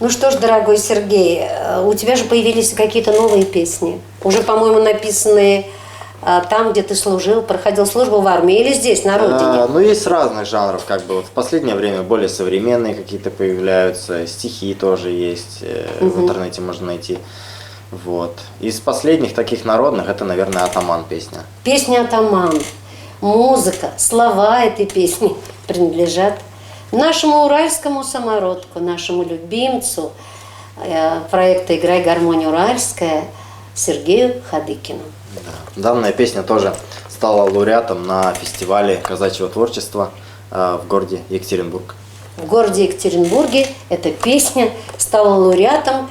Ну что ж, дорогой Сергей, у тебя же появились какие-то новые песни. Уже, по-моему, написанные там, где ты служил, проходил службу в армии или здесь, на родине? Ну, есть разных жанров, как бы вот в последнее время более современные какие-то появляются, стихи тоже есть, в интернете можно найти. Вот. Из последних таких народных, это, наверное, «Атаман» песня. Песня «Атаман». Музыка, слова этой песни принадлежат нашему уральскому самородку, нашему любимцу проекта «Играй гармонию уральская» Сергею Хадыкину. Да. Данная песня тоже стала лауреатом на фестивале казачьего творчества в городе Екатеринбург. В городе Екатеринбурге эта песня стала лауреатом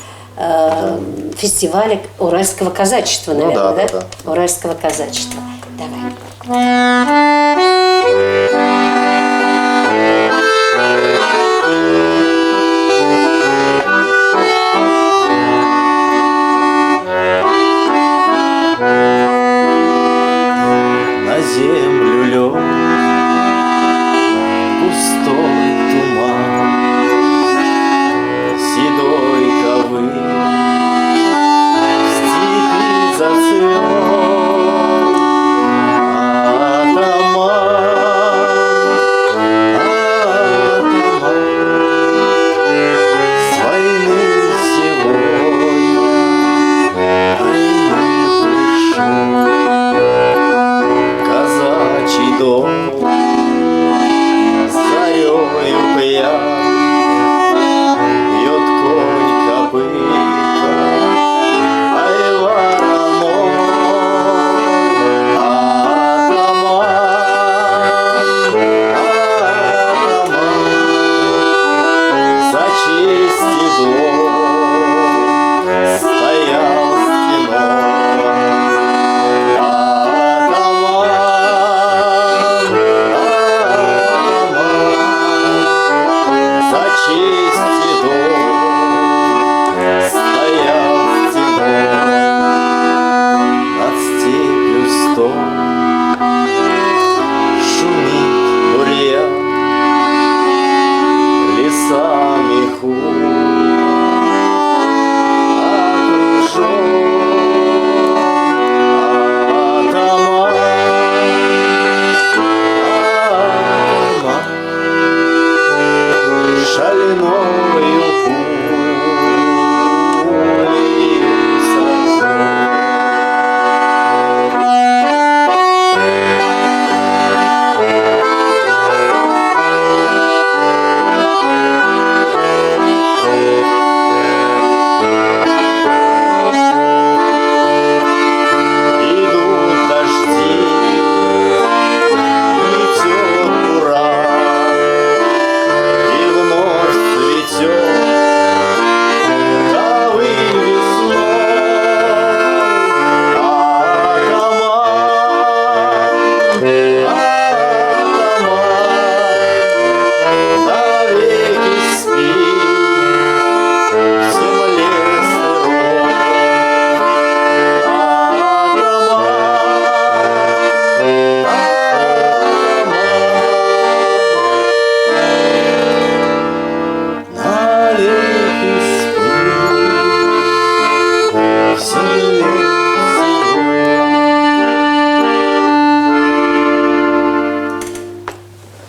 фестиваля уральского казачества, наверное, да? Уральского казачества. Давай. На землю лег густой туман, седой ковыль в степи зацвел.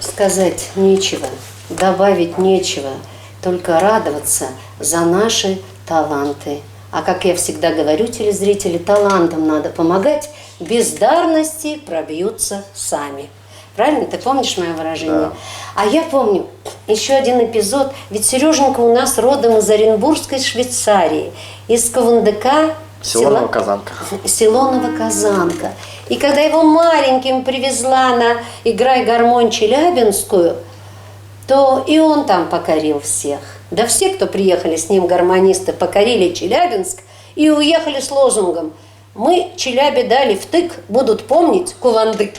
Сказать нечего, добавить нечего, только радоваться за наши таланты. А как я всегда говорю, телезрители, талантам надо помогать, бездарности пробьются сами. Правильно? Ты помнишь мое выражение? Да. А я помню еще один эпизод, ведь Сереженька у нас родом из Оренбургской Швейцарии, из КВНДК Село Новоказанка. Село Новоказанка. И когда его маленьким привезла на «Играй гармонь» Челябинскую, то и он там покорил всех. Да все, кто приехали с ним, гармонисты, покорили Челябинск и уехали с лозунгом «Мы Челябе дали втык, будут помнить Кувандык».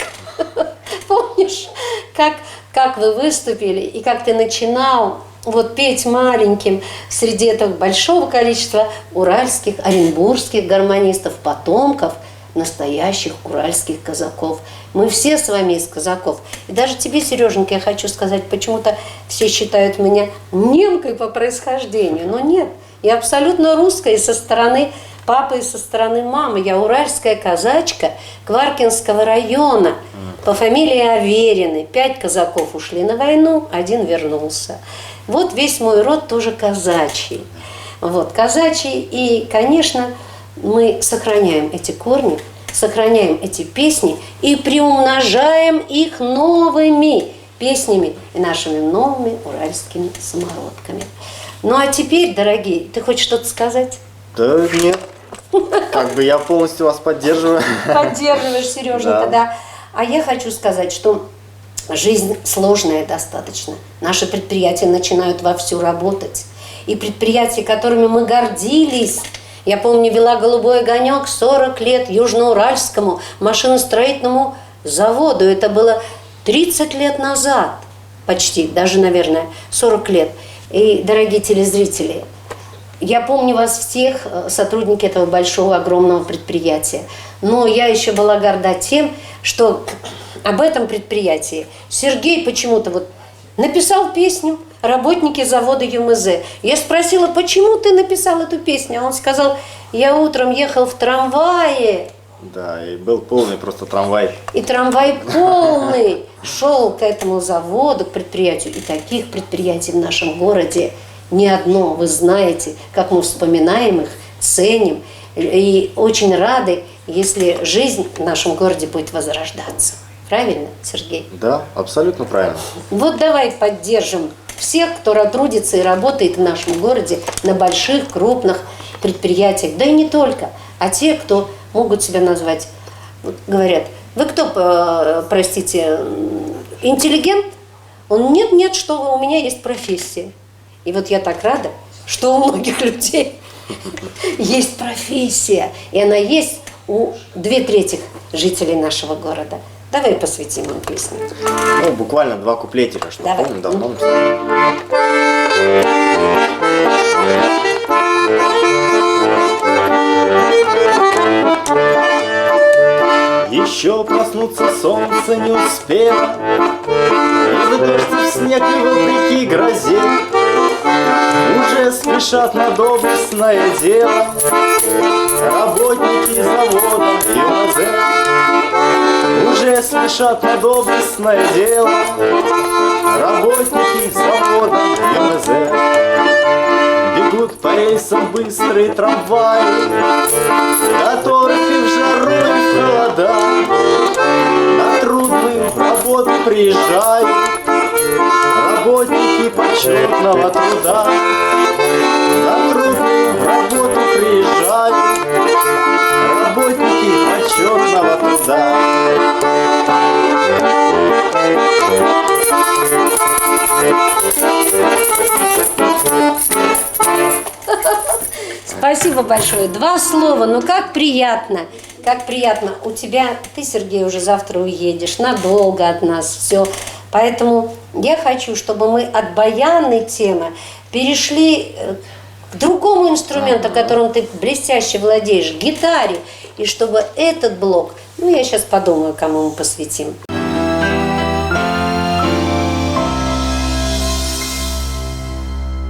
Помнишь, как вы выступили и как ты начинал вот петь маленьким среди этого большого количества уральских, оренбургских гармонистов, потомков настоящих уральских казаков. Мы все с вами из казаков. И даже тебе, Сереженька, я хочу сказать, почему-то все считают меня немкой по происхождению. Но нет, я абсолютно русская и со стороны папы, и со стороны мамы. Я уральская казачка Кваркинского района по фамилии Аверины. 5 казаков ушли на войну, 1 вернулся. Вот весь мой род тоже казачий. Вот, казачий. И, конечно, мы сохраняем эти корни, сохраняем эти песни и приумножаем их новыми песнями и нашими новыми уральскими самородками. Ну а теперь, дорогие, ты хочешь что-то сказать? Да нет. Как бы я полностью вас поддерживаю. Поддерживаешь, Сереженька, да. А я хочу сказать, что жизнь сложная достаточно. Наши предприятия начинают вовсю работать. И предприятия, которыми мы гордились. Я помню, вела «Голубой огонек» 40 лет Южноуральскому машиностроительному заводу. Это было 30 лет назад. Почти, даже, наверное, 40 лет. И, дорогие телезрители, я помню вас всех, сотрудники этого большого, огромного предприятия. Но я еще была горда тем, что об этом предприятии Сергей почему-то вот написал песню «Работники завода ЮМЗ». Я спросила, почему ты написал эту песню? А он сказал, я утром ехал в трамвае. Да, и был полный просто трамвай. И трамвай полный шел к этому заводу, к предприятию. И таких предприятий в нашем городе не одно. Вы знаете, как мы вспоминаем их, ценим. И очень рады, если жизнь в нашем городе будет возрождаться. Правильно, Сергей? Да, абсолютно правильно. Вот давай поддержим всех, кто трудится и работает в нашем городе на больших, крупных предприятиях. Да и не только, а те, кто могут себя назвать, вот говорят, вы кто, простите, интеллигент? Он нет, что у меня есть профессия. И вот я так рада, что у многих людей есть профессия. И она есть у 2/3 жителей нашего города. Давай посвятим им песню. Ну, буквально 2 куплетика, что Давай. помню, давно. Еще проснуться солнце не успело, и в дождь, и в снег, и вопреки грозе уже спешат на доблестное дело работники завода ЮМЗ. Уже спешат на доблестное дело работники завода ЮМЗ. Бегут по рельсам быстрые трамваи, которых и в жару, и в холода на трудную работу приезжают работники почетного труда. На трудную работу приезжают работники почетного труда. Спасибо большое. 2 слова, но как приятно. Как приятно. У тебя, ты, Сергей, уже завтра уедешь надолго от нас. Все. Поэтому я хочу, чтобы мы от баянной темы перешли к другому инструменту, которым ты блестяще владеешь, гитаре. И чтобы этот блок, ну я сейчас подумаю, кому мы посвятим.